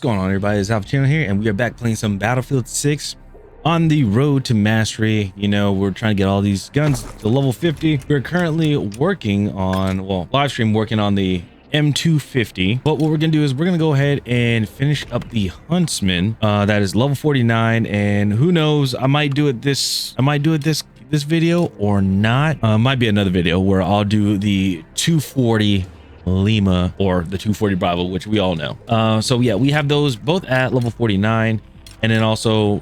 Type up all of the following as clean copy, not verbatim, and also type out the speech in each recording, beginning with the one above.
going on, everybody? It's Alpha Channel here, and we are back playing some Battlefield 6 on the road to mastery. You know, we're trying to get all these guns to level 50. We're currently working on, well, live stream working on the M250. But what we're gonna do is we're gonna go ahead and finish up the Huntsman. That is level 49, and who knows, I might do it this video or not. Might be another video where I'll do the 240 Lima or the 240 Bravo, which we all know. So yeah, we have those both at level 49, and then also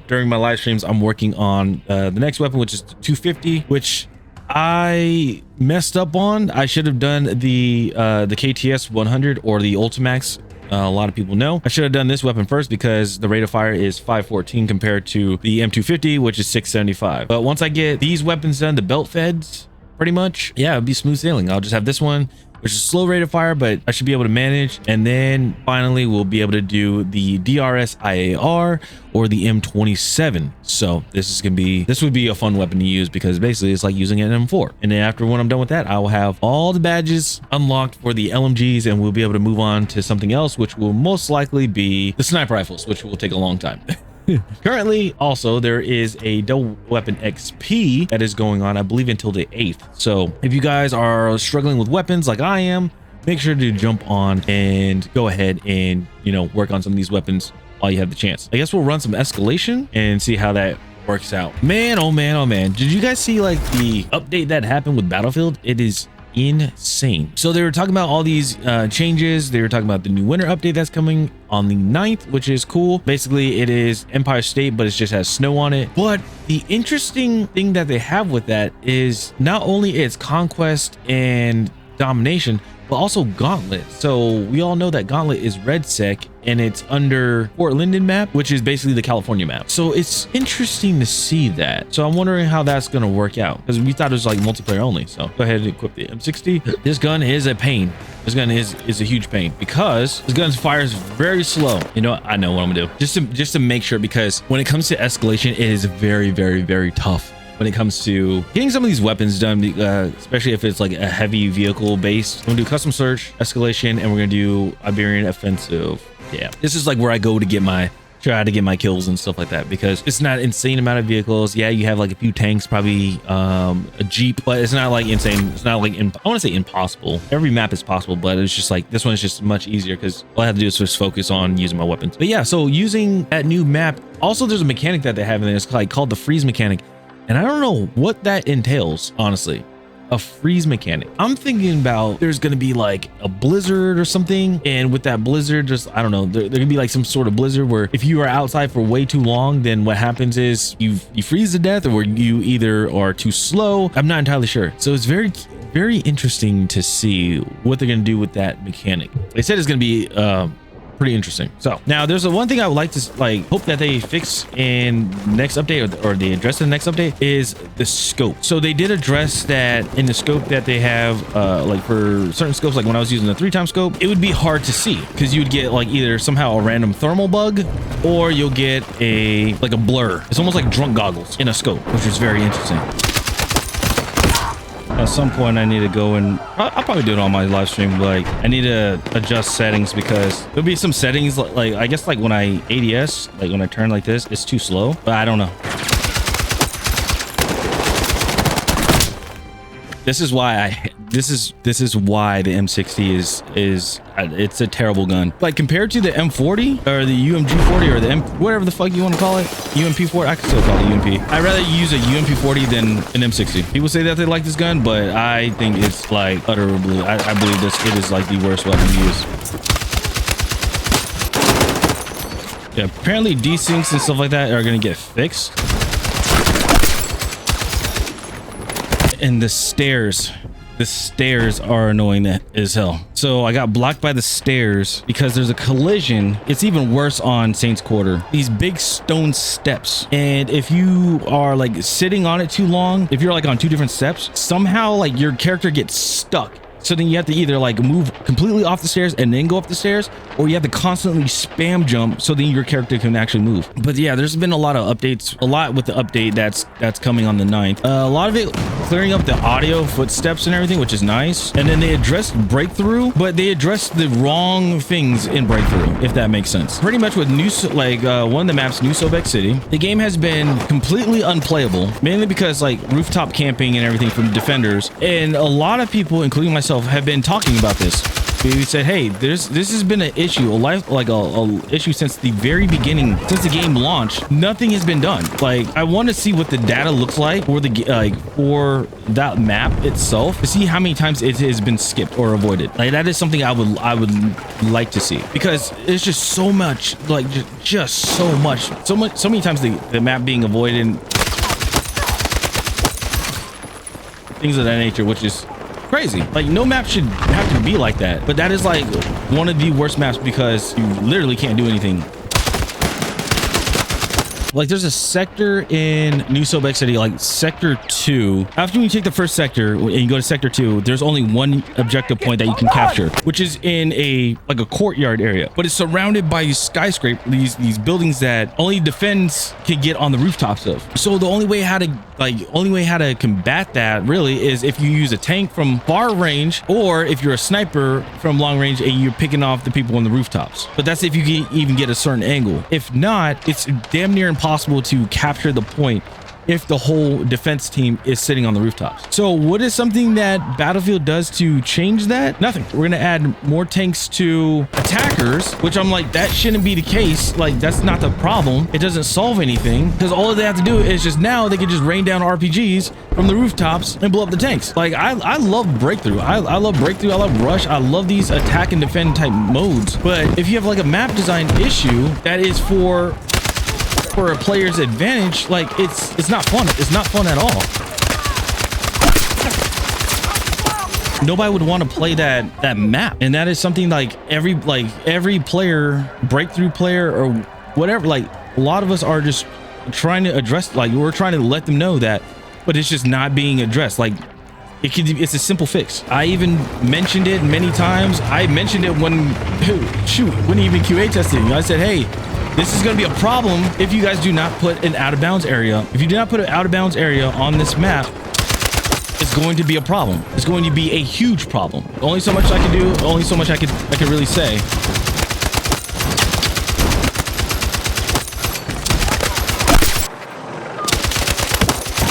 during my live streams I'm working on the next weapon, which is the 250, which I messed up on. I should have done the KTS 100 or the Ultimax. A lot of people know I should have done this weapon first because the rate of fire is 514 compared to the M250, which is 675. But once I get these weapons done, the belt feds, pretty much, yeah, it'll be smooth sailing. I'll just have this one, which is slow rate of fire, but I should be able to manage. And then finally, we'll be able to do the DRS IAR or the M27. So this would be a fun weapon to use because basically it's like using an M4. And then after when I'm done with that, I will have all the badges unlocked for the LMGs, and we'll be able to move on to something else, which will most likely be the sniper rifles, which will take a long time. Currently, also, there is a double weapon XP that is going on, I believe, until the 8th. So if you guys are struggling with weapons like I am, make sure to jump on and go ahead and, you know, work on some of these weapons while you have the chance. I guess we'll run some escalation and see how that works out. Man, oh man, oh man. Did you guys see like the update that happened with Battlefield? It is insane. So they were talking about all these changes. They were talking about the new winter update that's coming on the 9th, which is cool. Basically it is Empire State, but it just has snow on it. But the interesting thing that they have with that is not only it's conquest and domination, but also Gauntlet. So we all know that Gauntlet is red sec and it's under Fort Linden map, which is basically the California map. So it's interesting to see that. So I'm wondering how that's going to work out because we thought it was like multiplayer only. So go ahead and equip the M60. This gun is a pain. This gun is a huge pain because this gun fires very slow. You know, I know what I'm gonna do just to make sure, because when it comes to escalation, it is very, very, very tough when it comes to getting some of these weapons done, especially if it's like a heavy vehicle based. I'm gonna do custom search, escalation, and we're gonna do Iberian offensive. Yeah, this is like where I go to try to get my kills and stuff like that, because it's not insane amount of vehicles. Yeah, you have like a few tanks, probably a Jeep, but it's not like insane. It's not like, I want to say impossible. Every map is possible, but it's just like this one is just much easier because all I have to do is just focus on using my weapons. But yeah, so using that new map, also there's a mechanic that they have in there. It's like called the freeze mechanic. And I don't know what that entails, honestly. A freeze mechanic. I'm thinking about there's going to be like a blizzard or something. And with that blizzard, just, I don't know, there can be like some sort of blizzard where if you are outside for way too long, then what happens is you freeze to death, or you either are too slow. I'm not entirely sure. So it's very, very interesting to see what they're going to do with that mechanic. They said it's going to be pretty interesting. So now there's one thing I would like to hope that they fix in next update, or they address in the next update, is the scope. So they did address that in the scope that they have, like for certain scopes, like when I was using the 3x scope, it would be hard to see because you would get like either somehow a random thermal bug, or you'll get a blur. It's almost like drunk goggles in a scope, which is very interesting. At some point I need to go and I'll probably do it on my live stream. Like I need to adjust settings because there'll be some settings like I guess like when I ADS, like when I turn like this, it's too slow, but I don't know. This is why this is why the M60 is it's a terrible gun. Like compared to the M40 or the UMG-40 or the whatever the fuck you want to call it, UMP-40, I can still call it UMP. I'd rather use a UMP-40 than an M60. People say that they like this gun, but I think it's like utterly, I believe it is like the worst weapon to use. Yeah, apparently desyncs and stuff like that are gonna get fixed. And the stairs are annoying as hell. So I got blocked by the stairs because there's a collision. It's even worse on Saints Quarter. These big stone steps, and if you are like sitting on it too long, if you're like on two different steps, somehow like your character gets stuck. So then you have to either like move completely off the stairs and then go up the stairs, or you have to constantly spam jump so then your character can actually move. But yeah, there's been a lot of updates, a lot with the update that's coming on the 9th. A lot of it clearing up the audio footsteps and everything, which is nice. And then they addressed breakthrough, but they addressed the wrong things in breakthrough, if that makes sense. Pretty much with new, like one of the maps, New Sobek City, the game has been completely unplayable, mainly because like rooftop camping and everything from defenders. And a lot of people, including myself, have been talking about this. We said, hey, this has been an issue, a issue since the very beginning, since the game launched. Nothing has been done. Like, I want to see what the data looks like for the for that map itself, to see how many times it has been skipped or avoided. Like, that is something I would like to see, because it's just so much, like just so many times the map being avoided, things of that nature, which is crazy. Like, no map should have to be like that, but that is like one of the worst maps because you literally can't do anything. Like, there's a sector in New Sobek City, like sector 2. After you take the first sector and you go to sector 2, there's only one objective point that you can capture, which is in a courtyard area, but it's surrounded by these skyscrapers, these buildings that only defense can get on the rooftops of. So the only way how to combat that really is if you use a tank from far range, or if you're a sniper from long range and you're picking off the people on the rooftops. But that's if you can even get a certain angle. If not, it's damn near impossible to capture the point if the whole defense team is sitting on the rooftops. So what is something that Battlefield does to change that? Nothing. We're gonna add more tanks to attackers, which I'm like, that shouldn't be the case. Like, that's not the problem. It doesn't solve anything, because all they have to do is just, now they can just rain down RPGs from the rooftops and blow up the tanks. Like, I love breakthrough. I love breakthrough. I love rush. I love these attack and defend type modes. But if you have like a map design issue that is for a player's advantage, like, it's not fun. It's not fun at all. Nobody would want to play that map, and that is something like every player, breakthrough player or whatever, like, a lot of us are just trying to address, like, we're trying to let them know that, but it's just not being addressed. Like, it's a simple fix. I even mentioned it many times. I mentioned it when even QA testing. I said, hey, this is going to be a problem if you guys do not put an out of bounds area. If you do not put an out of bounds area on this map, it's going to be a problem. It's going to be a huge problem. Only so much I can do. Only so much I can really say.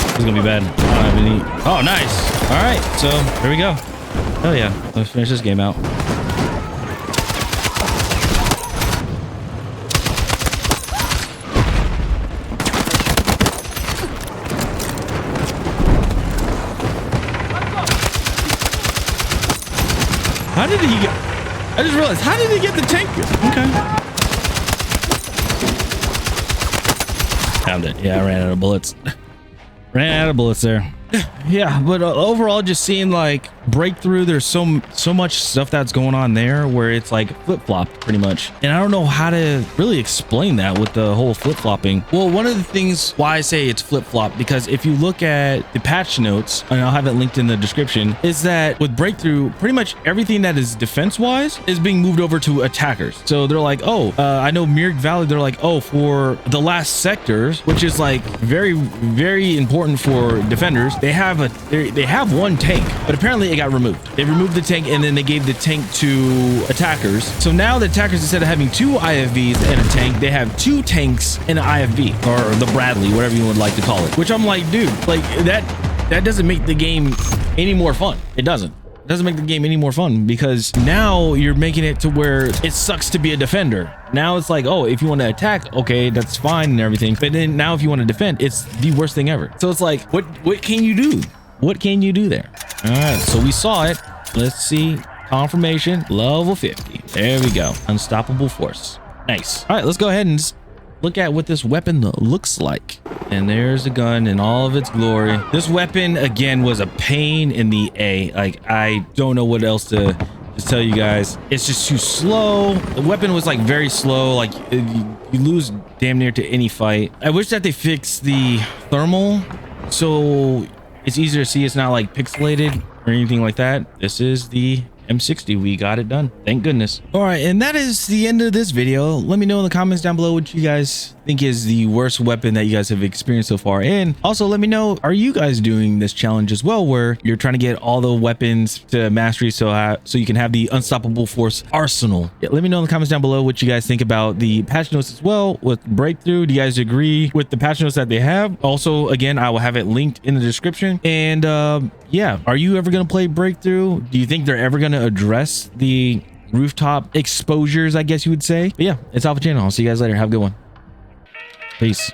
This is gonna be bad. I don't have any. Oh, nice. All right, so here we go. Oh yeah, let's finish this game out. How did he get? I just realized, how did he get the tank? Okay. Found it. Yeah, I ran out of bullets. Ran out of bullets there. Yeah, but overall, just seeing like breakthrough, there's so much stuff that's going on there where it's like flip-flopped pretty much, and I don't know how to really explain that with the whole flip-flopping. Well, one of the things why I say it's flip-flop, because if you look at the patch notes, and I'll have it linked in the description, is that with breakthrough, pretty much everything that is defense-wise is being moved over to attackers. So they're like, oh, I know Mirk Valley, they're like, oh, for the last sectors, which is like very, very important for defenders, they have one tank, but apparently it got removed. They removed the tank, and then they gave the tank to attackers. So now the attackers, instead of having 2 IFVs and a tank, they have 2 tanks and an IFV, or the Bradley, whatever you would like to call it. Which I'm like, dude, like that doesn't make the game any more fun. It doesn't make the game any more fun, because now you're making it to where it sucks to be a defender. Now it's like, oh, if you want to attack, okay, that's fine and everything, but then now if you want to defend, it's the worst thing ever. So it's like, what can you do? What can you do there? All right, so we saw it. Let's see. Confirmation, level 50. There we go. Unstoppable force. Nice. All right, let's go ahead and look at what this weapon looks like. And there's the gun in all of its glory. This weapon, again, was a pain in the A. Like, I don't know what else to tell you guys. It's just too slow. The weapon was like very slow. Like, you lose damn near to any fight. I wish that they fixed the thermal so it's easier to see. It's not like pixelated. or anything like that, this is the M60. We got it done, thank goodness. All right, and that is the end of this video. Let me know in the comments down below what you guys think is the worst weapon that you guys have experienced so far, and also let me know, are you guys doing this challenge as well, where you're trying to get all the weapons to mastery so you can have the unstoppable force arsenal? Yeah, let me know in the comments down below what you guys think about the patch notes as well with breakthrough. Do you guys agree with the patch notes that they have? Also, again, I will have it linked in the description. And yeah, are you ever going to play breakthrough? Do you think they're ever going to address the rooftop exposures, I guess you would say? But yeah, it's Alpha Channel. I'll see you guys later. Have a good one. Peace.